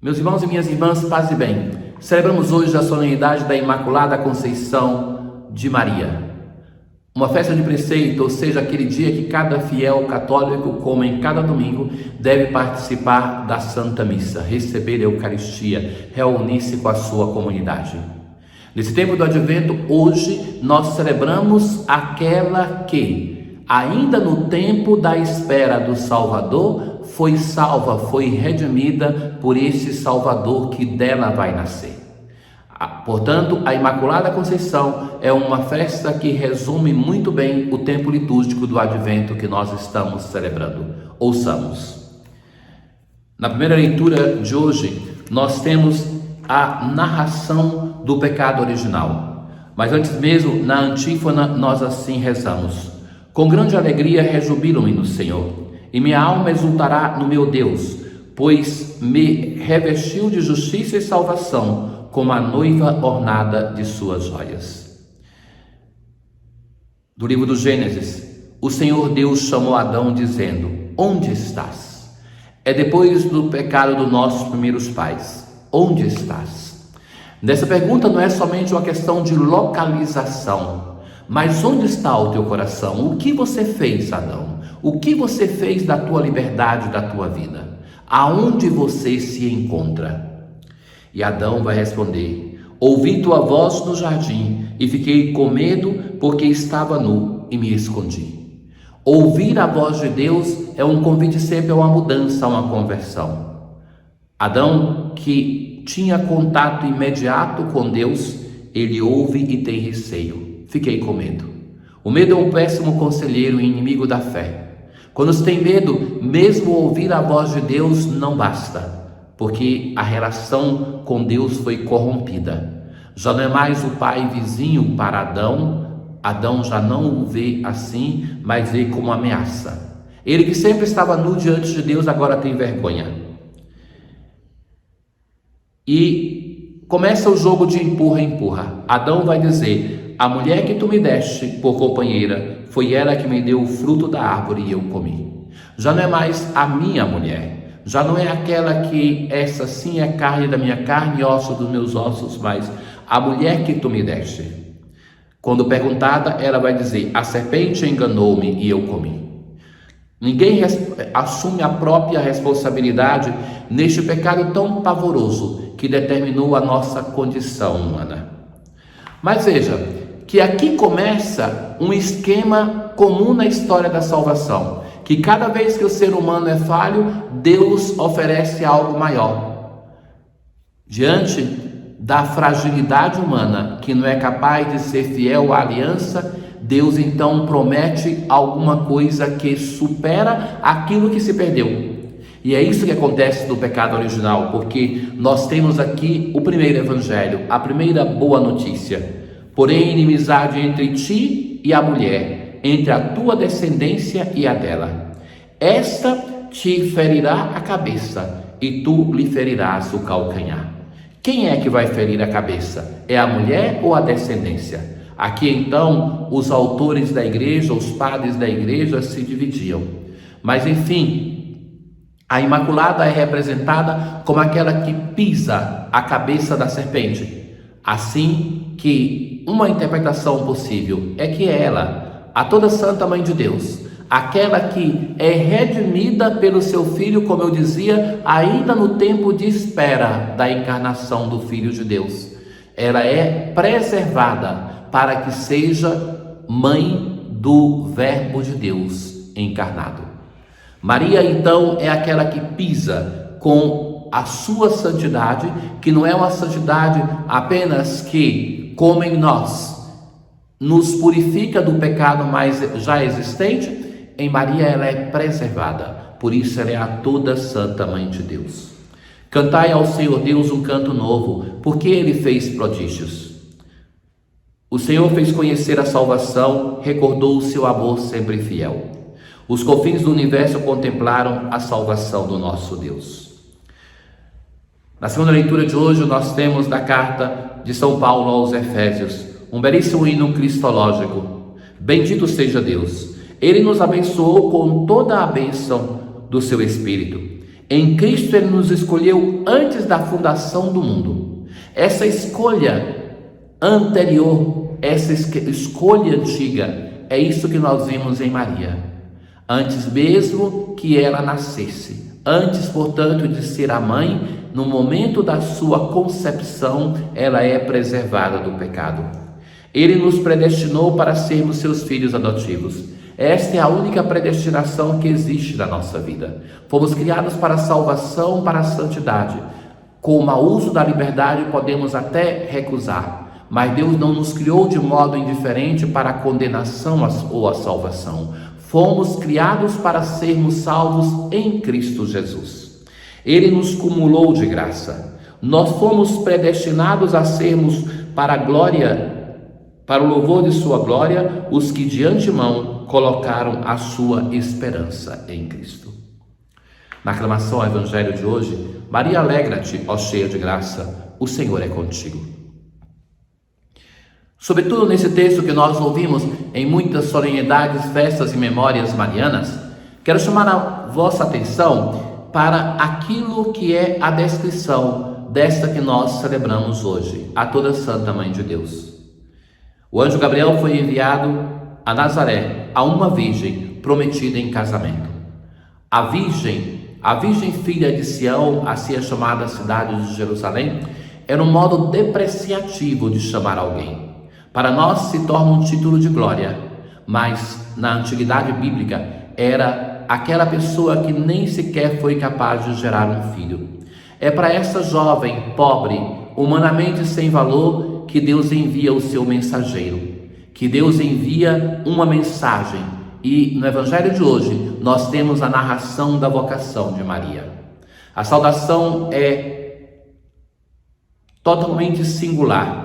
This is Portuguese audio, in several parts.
Meus irmãos e minhas irmãs, paz e bem. Celebramos hoje a solenidade da Imaculada Conceição de Maria. Uma festa de preceito, ou seja, aquele dia que cada fiel católico, como em cada domingo, deve participar da Santa Missa, receber a Eucaristia, reunir-se com a sua comunidade. Nesse tempo do Advento, hoje, nós celebramos aquela que, ainda no tempo da espera do Salvador, foi salva, foi redimida por esse Salvador que dela vai nascer. Portanto, a Imaculada Conceição é uma festa que resume muito bem o tempo litúrgico do Advento que nós estamos celebrando. Ouçamos. Na primeira leitura de hoje, nós temos a narração do pecado original. Mas antes mesmo, na antífona, nós assim rezamos: com grande alegria rejubilo-me no Senhor, e minha alma exultará no meu Deus, pois me revestiu de justiça e salvação, como a noiva ornada de suas joias. Do livro do Gênesis, o Senhor Deus chamou Adão dizendo: onde estás? É depois do pecado dos nossos primeiros pais. Onde estás? Nessa pergunta não é somente uma questão de localização, mas onde está o teu coração? O que você fez, Adão? O que você fez da tua liberdade, da tua vida? Aonde você se encontra? E Adão vai responder: ouvi tua voz no jardim e fiquei com medo porque estava nu e me escondi. Ouvir a voz de Deus é um convite sempre a uma mudança, a uma conversão. Adão, que tinha contato imediato com Deus, ele ouve e tem receio. Fiquei com medo. O medo é um péssimo conselheiro e inimigo da fé. Quando se tem medo, mesmo ouvir a voz de Deus não basta, porque a relação com Deus foi corrompida. Já não é mais o pai vizinho para Adão. Adão já não o vê assim, mas vê como ameaça. Ele que sempre estava nu diante de Deus, agora tem vergonha. E começa o jogo de empurra-empurra. Adão vai dizer: a mulher que tu me deste por companheira, foi ela que me deu o fruto da árvore e eu comi. Já não é mais a minha mulher, já não é aquela que essa sim é carne da minha carne e osso dos meus ossos, mas a mulher que tu me deste. Quando perguntada, ela vai dizer: a serpente enganou-me e eu comi. Ninguém assume a própria responsabilidade neste pecado tão pavoroso que determinou a nossa condição humana. Mas veja, que aqui começa um esquema comum na história da salvação, que cada vez que o ser humano é falho, Deus oferece algo maior. Diante da fragilidade humana, que não é capaz de ser fiel à aliança, Deus então promete alguma coisa que supera aquilo que se perdeu. E é isso que acontece no pecado original, porque nós temos aqui o primeiro evangelho, a primeira boa notícia. Porém, inimizade entre ti e a mulher, entre a tua descendência e a dela. Esta te ferirá a cabeça e tu lhe ferirás o calcanhar. Quem é que vai ferir a cabeça? É a mulher ou a descendência? Aqui então os autores da igreja, os padres da igreja se dividiam. Mas enfim, a Imaculada é representada como aquela que pisa a cabeça da serpente. Assim que uma interpretação possível é que ela, a toda santa Mãe de Deus, aquela que é redimida pelo seu Filho, como eu dizia, ainda no tempo de espera da encarnação do Filho de Deus, ela é preservada para que seja mãe do Verbo de Deus encarnado. Maria então é aquela que pisa com a sua santidade, que não é uma santidade apenas que, como em nós, nos purifica do pecado mais já existente. Em Maria ela é preservada, por isso ela é a toda santa Mãe de Deus. Cantai ao Senhor Deus um canto novo, porque Ele fez prodígios. O Senhor fez conhecer a salvação, recordou o seu amor sempre fiel. Os confins do universo contemplaram a salvação do nosso Deus. Na segunda leitura de hoje nós temos da carta de São Paulo aos Efésios, um belíssimo hino cristológico. Bendito seja Deus, Ele nos abençoou com toda a bênção do seu Espírito. Em Cristo Ele nos escolheu antes da fundação do mundo. Essa escolha anterior, essa escolha antiga, é isso que nós vimos em Maria. Antes mesmo que ela nascesse, antes, portanto, de ser a mãe, no momento da sua concepção, ela é preservada do pecado. Ele nos predestinou para sermos seus filhos adotivos. Esta é a única predestinação que existe na nossa vida. Fomos criados para a salvação, para a santidade. Com o mau uso da liberdade podemos até recusar, mas Deus não nos criou de modo indiferente para a condenação ou a salvação. Fomos criados para sermos salvos em Cristo Jesus. Ele nos cumulou de graça. Nós fomos predestinados a sermos para a glória, para o louvor de sua glória, os que de antemão colocaram a sua esperança em Cristo. Na aclamação ao Evangelho de hoje, Maria, alegra-te, ó cheia de graça, o Senhor é contigo. Sobretudo nesse texto que nós ouvimos em muitas solenidades, festas e memórias marianas, quero chamar a vossa atenção para aquilo que é a descrição desta que nós celebramos hoje, a toda Santa Mãe de Deus. O anjo Gabriel foi enviado a Nazaré, a uma virgem prometida em casamento. A virgem filha de Sião, assim é chamada a cidade de Jerusalém, era um modo depreciativo de chamar alguém. Para nós se torna um título de glória, mas na antiguidade bíblica era aquela pessoa que nem sequer foi capaz de gerar um filho. É para essa jovem, pobre, humanamente sem valor, que Deus envia o seu mensageiro, que Deus envia uma mensagem. E no Evangelho de hoje nós temos a narração da vocação de Maria. A saudação é totalmente singular,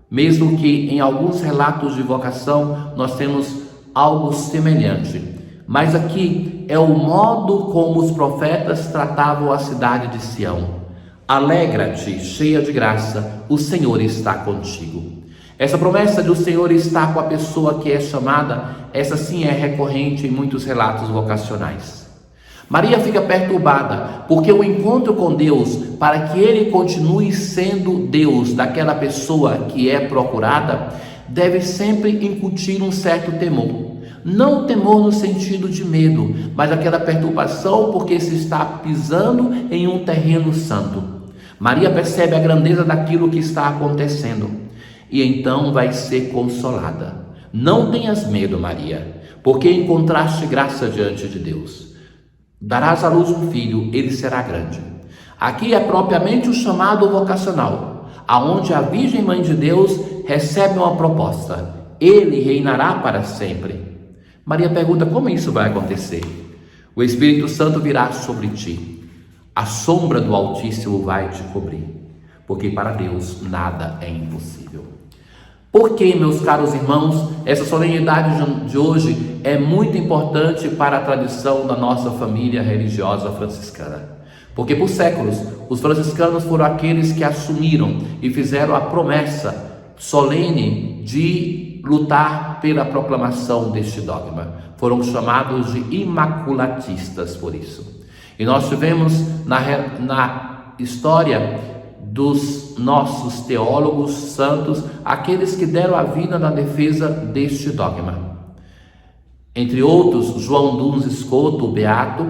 mesmo que em alguns relatos de vocação nós temos algo semelhante. Mas aqui é o modo como os profetas tratavam a cidade de Sião. Alegra-te, cheia de graça, o Senhor está contigo. Essa promessa de o Senhor estar com a pessoa que é chamada, essa sim é recorrente em muitos relatos vocacionais. Maria fica perturbada, porque o encontro com Deus, para que Ele continue sendo Deus daquela pessoa que é procurada, deve sempre incutir um certo temor. Não temor no sentido de medo, mas aquela perturbação porque se está pisando em um terreno santo. Maria percebe a grandeza daquilo que está acontecendo e então vai ser consolada. Não tenhas medo, Maria, porque encontraste graça diante de Deus. Darás à luz um filho, ele será grande. Aqui é propriamente o chamado vocacional, aonde a Virgem Mãe de Deus recebe uma proposta: ele reinará para sempre. Maria pergunta: como isso vai acontecer? O Espírito Santo virá sobre ti, a sombra do Altíssimo vai te cobrir, porque para Deus nada é impossível. Por que, meus caros irmãos, essa solenidade de hoje é muito importante para a tradição da nossa família religiosa franciscana? Porque por séculos os franciscanos foram aqueles que assumiram e fizeram a promessa solene de lutar pela proclamação deste dogma. Foram chamados de imaculatistas por isso. E nós tivemos na história dos nossos teólogos santos aqueles que deram a vida na defesa deste dogma. Entre outros, João Duns Escoto, o beato,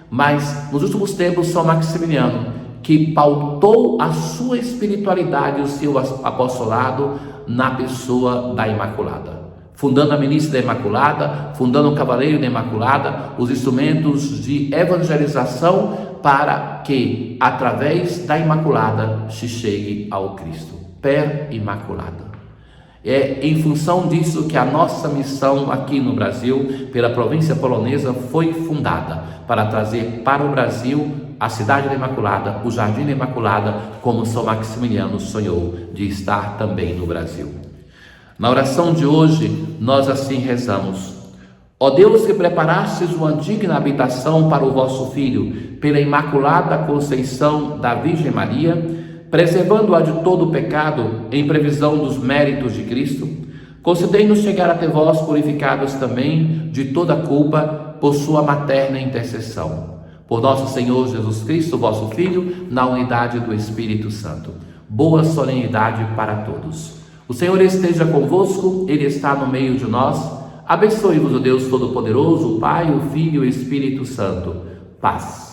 mas nos últimos tempos São Maximiliano, que pautou a sua espiritualidade e o seu apostolado na pessoa da Imaculada, fundando a Milícia da Imaculada, fundando o Cavaleiro da Imaculada, os instrumentos de evangelização para que, através da Imaculada, se chegue ao Cristo, per Imaculada. É em função disso que a nossa missão aqui no Brasil, pela província polonesa, foi fundada, para trazer para o Brasil a cidade da Imaculada, o Jardim da Imaculada, como São Maximiliano sonhou de estar também no Brasil. Na oração de hoje, nós assim rezamos: ó Deus, que preparastes uma digna habitação para o vosso Filho, pela Imaculada Conceição da Virgem Maria, preservando-a de todo o pecado, em previsão dos méritos de Cristo, concedei-nos chegar até vós, purificados também de toda culpa, por sua materna intercessão. Por nosso Senhor Jesus Cristo, vosso Filho, na unidade do Espírito Santo. Boa solenidade para todos. O Senhor esteja convosco, Ele está no meio de nós. Abençoe-vos o Deus Todo-Poderoso, o Pai, o Filho e o Espírito Santo. Paz.